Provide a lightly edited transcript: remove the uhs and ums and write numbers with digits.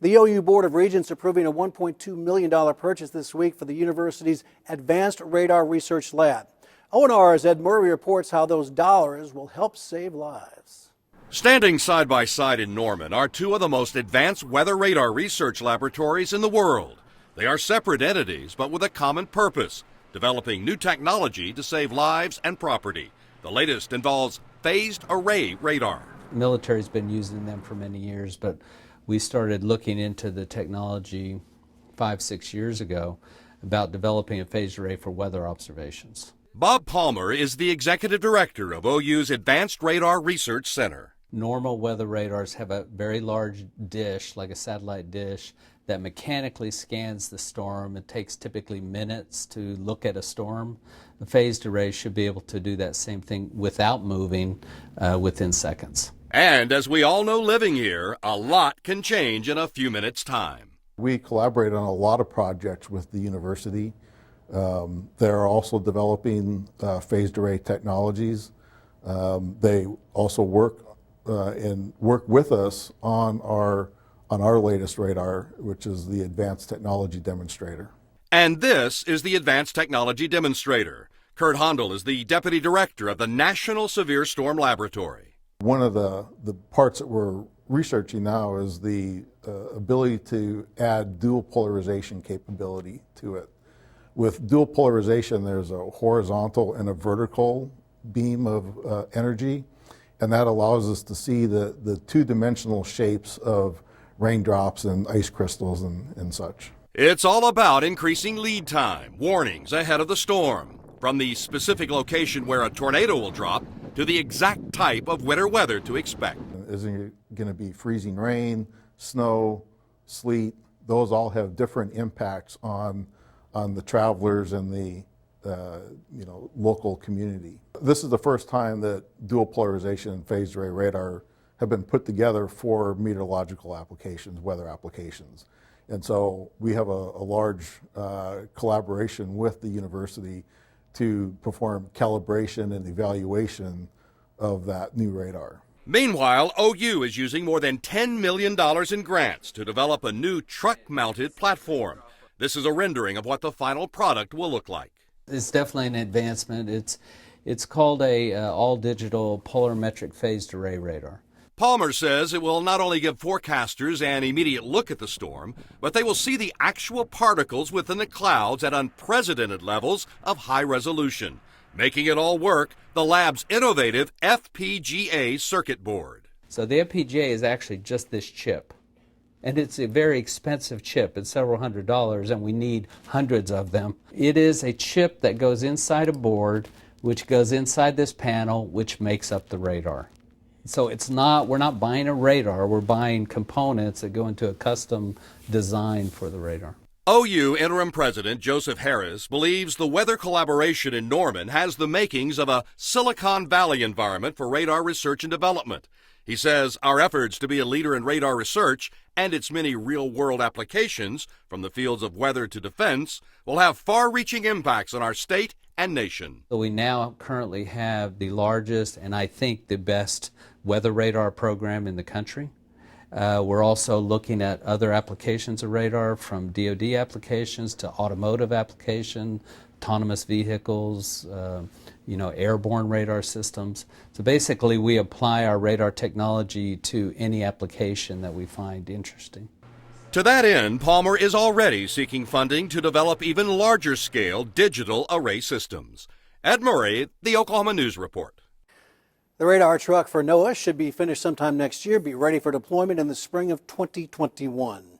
The OU Board of Regents approving a $1.2 million purchase this week for the university's Advanced Radar Research Lab. ONR's Ed Murray reports how those dollars will help save lives. Standing side by side in Norman are two of the most advanced weather radar research laboratories in the world. They are separate entities, but with a common purpose, developing new technology to save lives and property. The latest involves phased array radar. The military's been using them for many years, but we started looking into the technology 5-6 years ago about developing a phased array for weather observations. Bob Palmer is the executive director of OU's Advanced Radar Research Center. Normal weather radars have a very large dish, like a satellite dish, that mechanically scans the storm. It takes typically minutes to look at a storm. The phased array should be able to do that same thing without moving within seconds. And as we all know living here, a lot can change in a few minutes' time. We collaborate on a lot of projects with the university. They're also developing phased array technologies. They also work with us on our latest radar, which is the Advanced Technology Demonstrator. And this is the Advanced Technology Demonstrator. Kurt Hondel is the deputy director of the National Severe Storm Laboratory. One of the parts that we're researching now is the ability to add dual polarization capability to it. With dual polarization, there's a horizontal and a vertical beam of energy, and that allows us to see the two-dimensional shapes of raindrops and ice crystals and such. It's all about increasing lead time, warnings ahead of the storm, from the specific location where a tornado will drop to the exact type of winter weather to expect. Is it going to be freezing rain, snow, sleet? Those all have different impacts on the travelers and the local community. This is the first time that dual polarization and phased array radar have been put together for meteorological applications, weather applications. And so we have a large collaboration with the university to perform calibration and evaluation of that new radar. Meanwhile, OU is using more than $10 million in grants to develop a new truck-mounted platform. This is a rendering of what the final product will look like. It's definitely an advancement. It's called a all-digital polarimetric phased array radar. Palmer says it will not only give forecasters an immediate look at the storm, but they will see the actual particles within the clouds at unprecedented levels of high resolution. Making it all work, the lab's innovative Fpga circuit board. So the Fpga is actually just this chip. And it's a very expensive chip. It's several $100s, and we need hundreds of them. It is a chip that goes inside a board, which goes inside this panel, which makes up the radar. So we're not buying a radar, we're buying components that go into a custom design for the radar. OU Interim President Joseph Harris believes the weather collaboration in Norman has the makings of a Silicon Valley environment for radar research and development. He says our efforts to be a leader in radar research and its many real-world applications, from the fields of weather to defense, will have far-reaching impacts on our state and nation. So we now currently have the largest and I think the best weather radar program in the country. We're also looking at other applications of radar, from DoD applications to automotive application, autonomous vehicles, airborne radar systems. So basically we apply our radar technology to any application that we find interesting. To that end, Palmer is already seeking funding to develop even larger scale digital array systems. Ed Murray, the Oklahoma News Report. The radar truck for NOAA should be finished sometime next year, be ready for deployment in the spring of 2021.